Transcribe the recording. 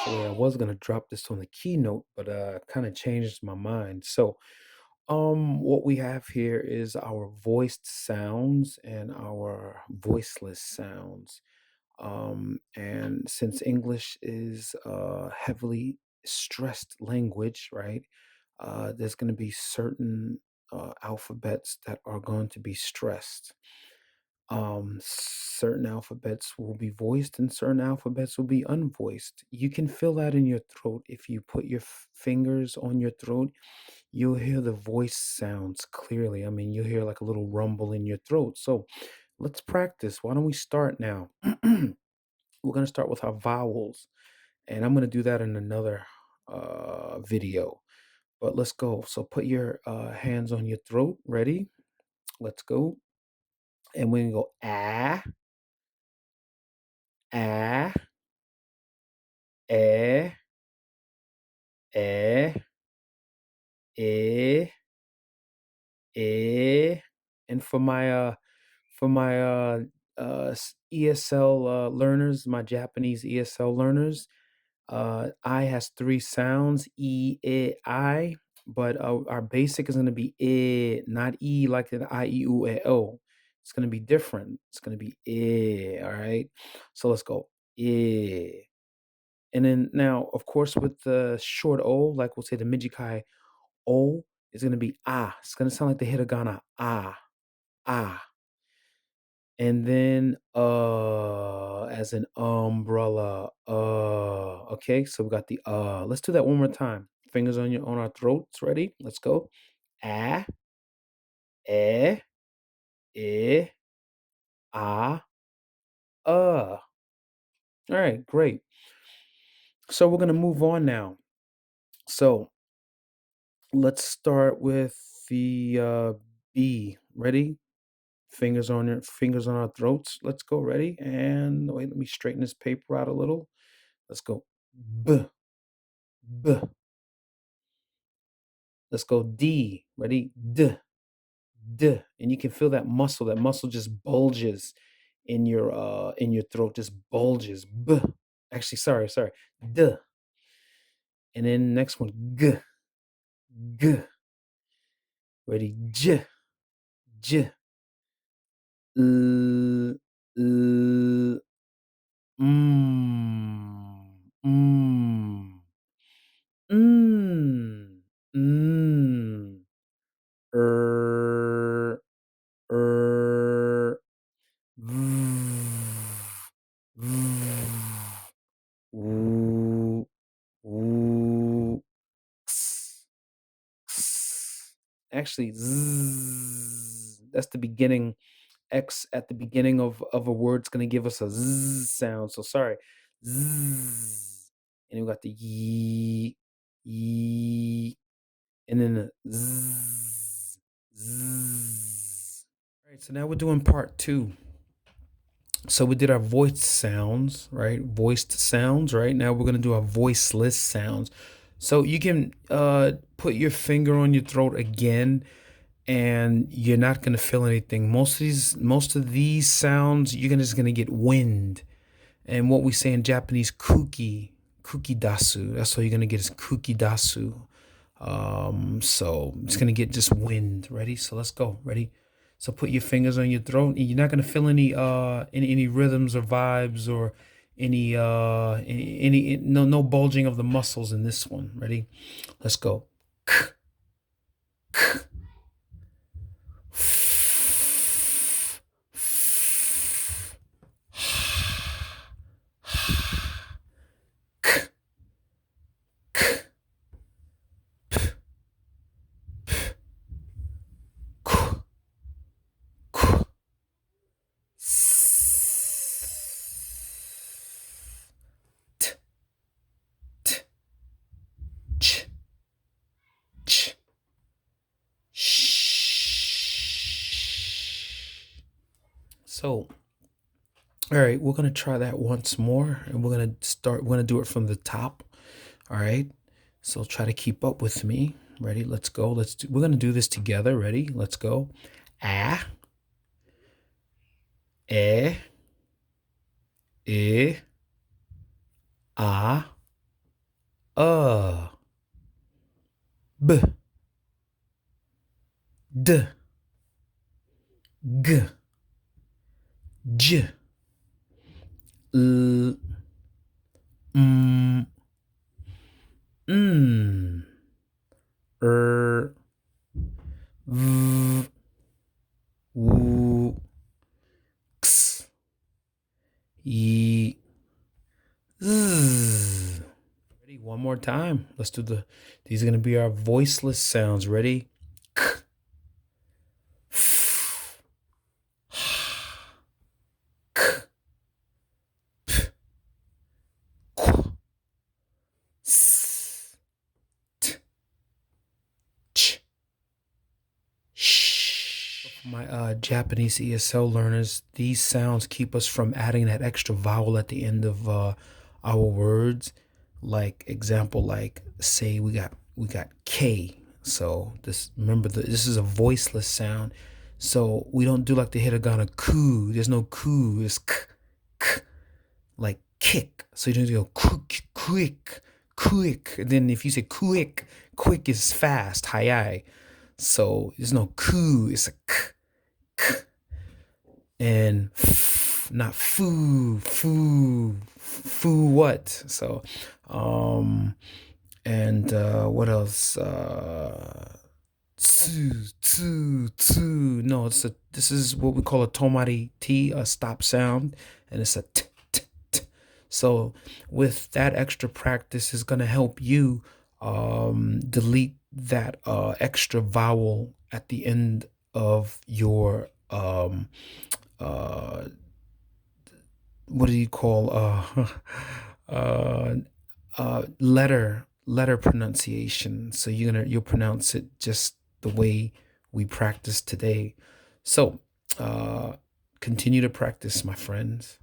Actually, I was gonna drop this on the keynote, but kind of changed my mind. What we have here is our voiced sounds and our voiceless sounds. And since English is a heavily stressed language, right? There's going to be certain alphabets that are going to be stressed. Certain alphabets will be voiced and certain alphabets will be unvoiced. You can feel that in your throat. If you put your fingers on your throat, you'll hear the voice sounds clearly. I mean, you'll hear like a little rumble in your throat. So let's practice. Why don't we start now? We're going to start with our vowels, and I'm going to do that in another video. But let's go. So put your hands on your throat. Ready? Let's go. And we're going to go ah, ah, eh, eh, eh, eh. And for my ESL learners, my Japanese ESL learners, I has three sounds, I, but our basic is gonna be not E like an I, E, U, E, O. It's gonna be different. It's gonna be all right? So let's go, eh. And then now, of course, with the short O, like we'll say the Mijikai O is gonna be ah. It's gonna sound like the hiragana ah, ah. And then as an umbrella, okay, so we got the let's do that one more time. Fingers on our throats, ready? Let's go. Ah, eh, eh, ah, uh. All right, great. So we're gonna move on now. So let's start with the B. Ready? Fingers on our throats. Let's go. Ready? And wait, let me straighten this paper out a little. Let's go. B, b. Let's go D. Ready? D, d. And you can feel that muscle. That muscle just bulges in your throat, just bulges. B. Actually, sorry. D. And then next one, G, G. Ready? J, J. L, L, mm. Mm, mm, er, er, woo, woo, ks, ks. Actually, that's the beginning. X at the beginning of a word's gonna give us a z sound. So sorry, z. And we got the ye, and then the zzz, zzz. All right, so now we're doing part two. So we did our voiced sounds, right? Voiced sounds, right? Now we're gonna do our voiceless sounds. So you can put your finger on your throat again, and you're not gonna feel anything. Most of these sounds, you're just gonna get wind. And what we say in Japanese, kuki dasu. That's all you're gonna get is kuki dasu. So it's gonna get just wind. Ready? So let's go. Ready? So put your fingers on your throat, and you're not gonna feel any rhythms or vibes or any no bulging of the muscles in this one. Ready? Let's go. So, all right, we're gonna try that once more, and we're gonna do it from the top. All right, so try to keep up with me. Ready? Let's go. We're gonna do this together. Ready? Let's go. Ah, eh, ah, b, d, g, j, l, m, n, v, w, x, y, z. Ready? One more time. Let's do these are going to be our voiceless sounds. Ready? K, f, k, p, qu, s, t, ch, sh. For my Japanese ESL learners, these sounds keep us from adding that extra vowel at the end of our words. Like example, like say we got K. So this is a voiceless sound. So we don't do like the hiragana ku. There's no ku. It's k, k, like kick. So you don't go quick, quick, quick. And then if you say quick, quick is fast, hayai. So there's no ku. It's a k, k, and f, not foo, foo, foo. What? So, and what else? Tsu. No, this is what we call a tomari T, a stop sound, and it's a t, t, t. So with that extra practice is gonna help you delete that extra vowel at the end of your what do you call letter pronunciation. So you'll pronounce it just the way we practice today. So continue to practice, my friends.